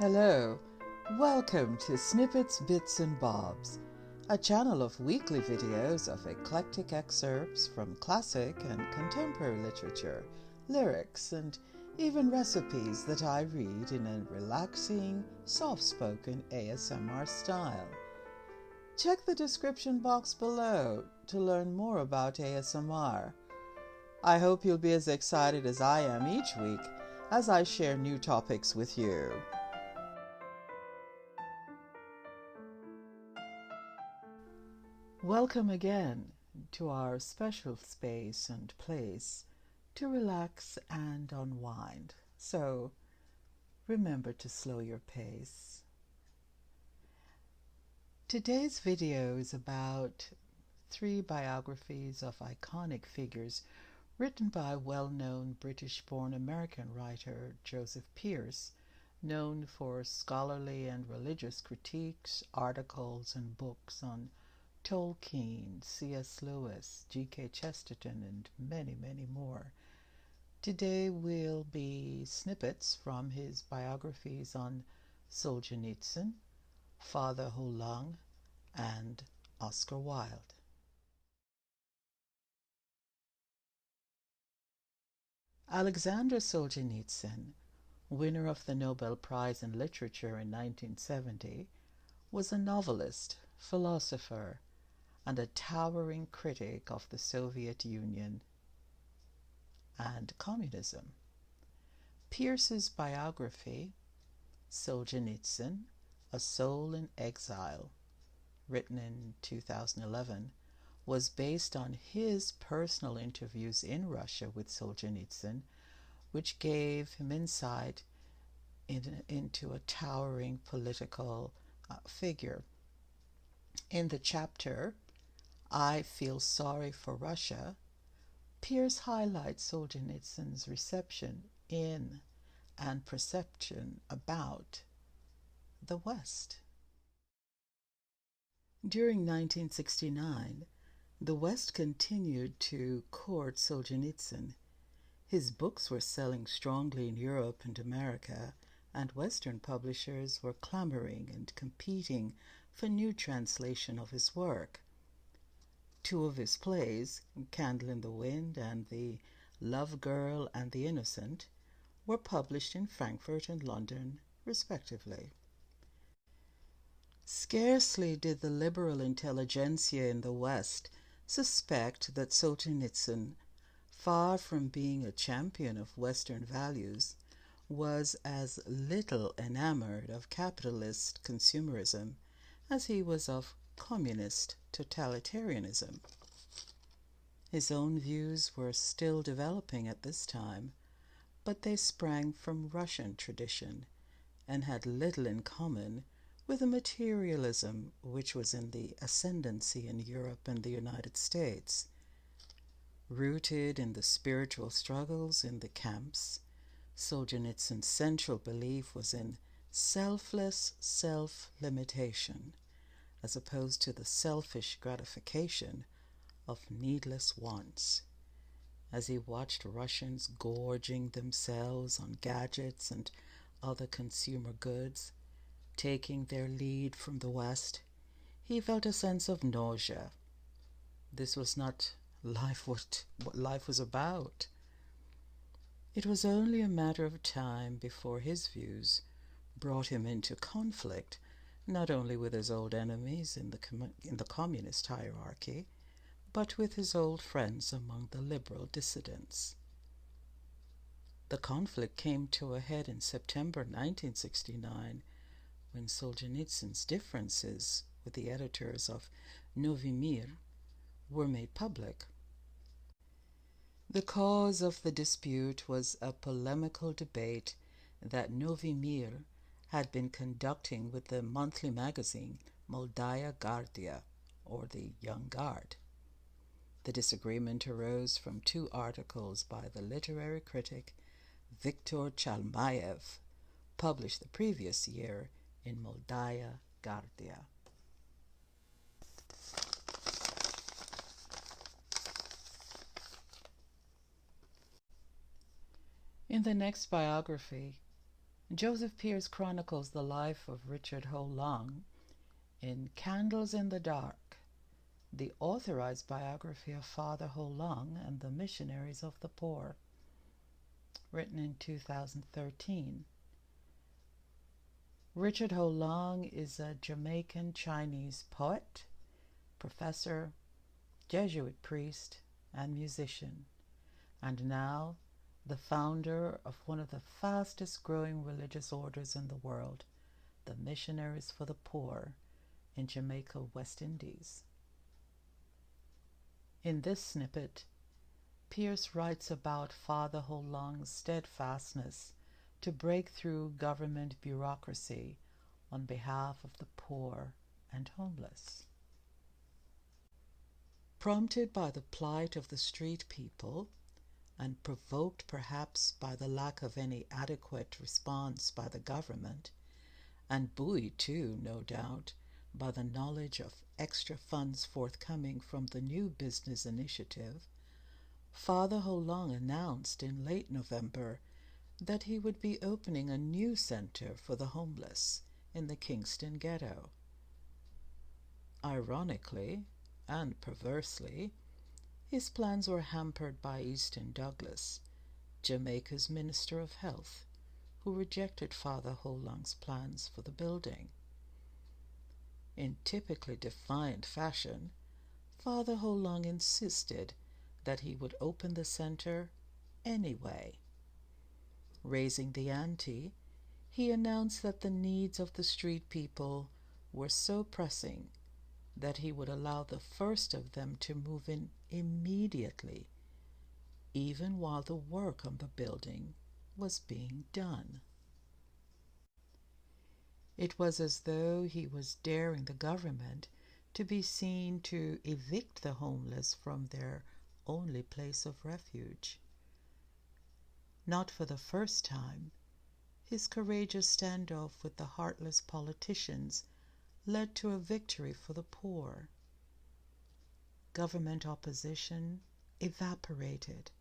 Hello, welcome to Snippets, Bits and Bobs, a channel of weekly videos of eclectic excerpts from classic and contemporary literature, lyrics, and even recipes that I read in a relaxing, soft-spoken A.S.M.R style. Check the description box below to learn more about A.S.M.R. I hope you'll be as excited as I am each week as I share new topics with you. Welcome again to our special space and place to relax and unwind. So remember to slow your pace. Today's video is about 3 biographies of iconic figures written by well-known British-born American writer Joseph Pearce, known for scholarly and religious critiques, articles, and books on Tolkien, C.S. Lewis, G.K. Chesterton, and many, many more. Today will be snippets from his biographies on Solzhenitsyn, Father Ho Lung, and Oscar Wilde. Alexander Solzhenitsyn, winner of the Nobel Prize in Literature in 1970, was a novelist, philosopher, and a towering critic of the Soviet Union and communism. Pearce's biography, Solzhenitsyn, A Soul in Exile, written in 2011, was based on his personal interviews in Russia with Solzhenitsyn, which gave him insight into a towering political figure. In the chapter, I Feel Sorry for Russia, Pearce highlights Solzhenitsyn's reception in and perception about the West. During 1969, the West continued to court Solzhenitsyn. His books were selling strongly in Europe and America, and Western publishers were clamoring and competing for new translation of his work. 2 of his plays, Candle in the Wind and The Love Girl and the Innocent, were published in Frankfurt and London, respectively. Scarcely did the liberal intelligentsia in the West suspect that Solzhenitsyn, far from being a champion of Western values, was as little enamored of capitalist consumerism as he was of communist totalitarianism. His own views were still developing at this time, but they sprang from Russian tradition and had little in common with the materialism which was in the ascendancy in Europe and the United States. Rooted in the spiritual struggles in the camps, Solzhenitsyn's central belief was in selfless self-limitation, as opposed to the selfish gratification of needless wants. As he watched Russians gorging themselves on gadgets and other consumer goods, taking their lead from the West, he felt a sense of nausea. This was not what life was about. It was only a matter of time before his views brought him into conflict not only with his old enemies in the communist hierarchy, but with his old friends among the liberal dissidents. The conflict came to a head in September 1969 when Solzhenitsyn's differences with the editors of Novy Mir were made public. The cause of the dispute was a polemical debate that Novy Mir had been conducting with the monthly magazine Moldaya Gardia, or the Young Guard. The disagreement arose from 2 articles by the literary critic Viktor Chalmayev, published the previous year in Moldaya Gardia. In the next biography, Joseph Pearce chronicles the life of Richard Ho Long in Candles in the Dark, the authorized biography of Father Ho Long and the Missionaries of the Poor, written in 2013. Richard Ho Long is a Jamaican Chinese poet, professor, Jesuit priest, and musician, and now the founder of one of the fastest growing religious orders in the world, the Missionaries for the Poor in Jamaica, West Indies. In this snippet, Pearce writes about Father Ho Long's steadfastness to break through government bureaucracy on behalf of the poor and homeless. Prompted by the plight of the street people, and provoked perhaps by the lack of any adequate response by the government, and buoyed too, no doubt, by the knowledge of extra funds forthcoming from the new business initiative, Father Ho Long announced in late November that he would be opening a new center for the homeless in the Kingston ghetto. Ironically and perversely, his plans were hampered by Easton Douglas, Jamaica's Minister of Health, who rejected Father Ho Long's plans for the building. In typically defiant fashion, Father Ho Long insisted that he would open the center anyway. Raising the ante, he announced that the needs of the street people were so pressing that he would allow the first of them to move in immediately, even while the work on the building was being done. It was as though he was daring the government to be seen to evict the homeless from their only place of refuge. Not for the first time, his courageous standoff with the heartless politicians led to a victory for the poor. Government opposition evaporated,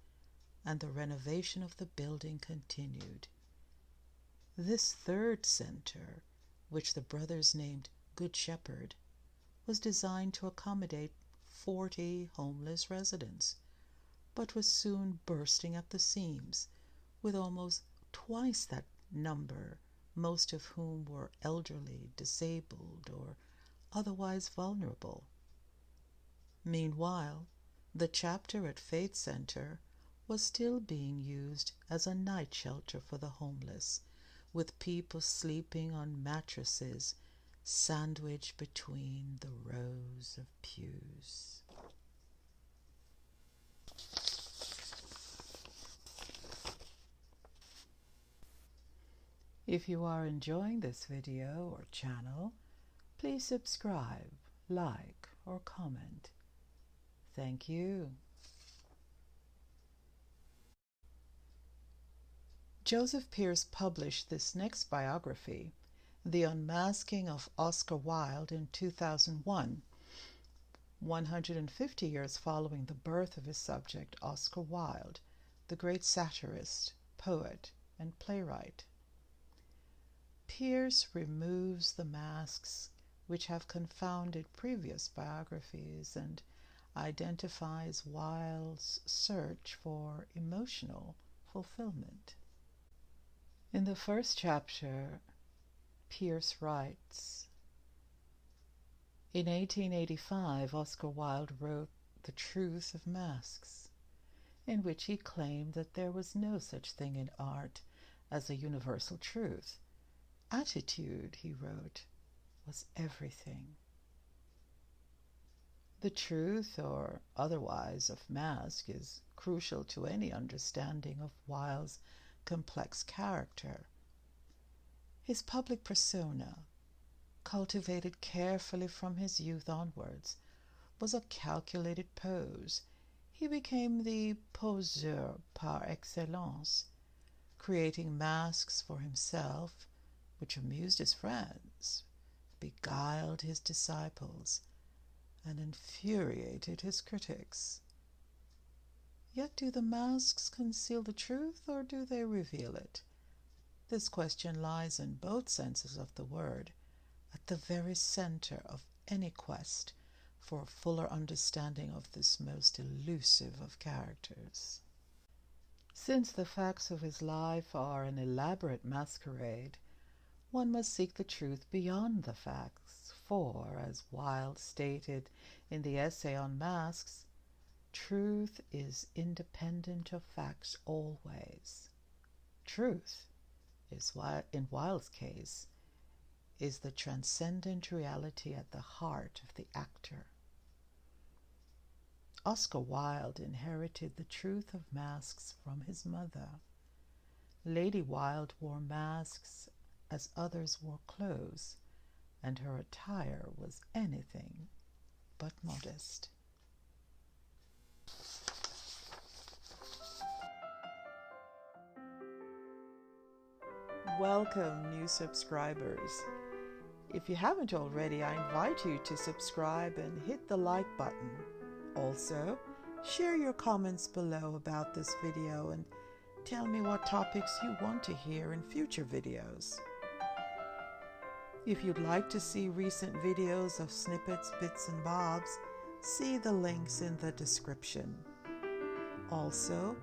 and the renovation of the building continued. This third center, which the brothers named Good Shepherd, was designed to accommodate 40 homeless residents, but was soon bursting at the seams, with almost twice that number, most of whom were elderly, disabled, or otherwise vulnerable. Meanwhile, the chapter at Faith Center was still being used as a night shelter for the homeless, with people sleeping on mattresses sandwiched between the rows of pews. If you are enjoying this video or channel, please subscribe, like, or comment. Thank you. Joseph Pearce published this next biography, The Unmasking of Oscar Wilde, in 2001, 150 years following the birth of his subject, Oscar Wilde, the great satirist, poet, and playwright. Pearce removes the masks which have confounded previous biographies and identifies Wilde's search for emotional fulfillment. In the first chapter, Pearce writes, in 1885, Oscar Wilde wrote The Truth of Masks, in which he claimed that there was no such thing in art as a universal truth. Attitude, he wrote, was everything. The truth, or otherwise, of mask is crucial to any understanding of Wilde's complex character. His public persona, cultivated carefully from his youth onwards, was a calculated pose. He became the poseur par excellence, creating masks for himself which amused his friends, beguiled his disciples, and infuriated his critics. Yet do the masks conceal the truth, or do they reveal it? This question lies in both senses of the word, at the very center of any quest for a fuller understanding of this most elusive of characters. Since the facts of his life are an elaborate masquerade, one must seek the truth beyond the facts, for, as Wilde stated in the essay on masks, truth is independent of facts always. Truth is, in Wilde's case, is the transcendent reality at the heart of the actor. Oscar Wilde inherited the truth of masks from his mother. Lady Wilde wore masks as others wore clothes, and her attire was anything but modest. Welcome, new subscribers. If you haven't already, I invite you to subscribe and hit the like button. Also, share your comments below about this video and tell me what topics you want to hear in future videos. If you'd like to see recent videos of snippets, bits, and bobs, see the links in the description. Also,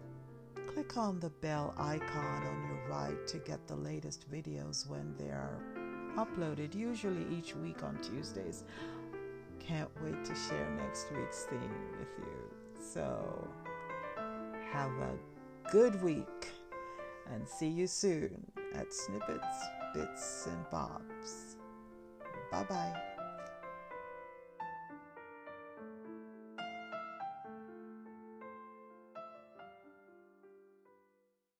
click on the bell icon on your right to get the latest videos when they are uploaded, usually each week on Tuesdays. Can't wait to share next week's theme with you. So, have a good week and see you soon at Snippets, Bits, and Bobs. Bye-bye.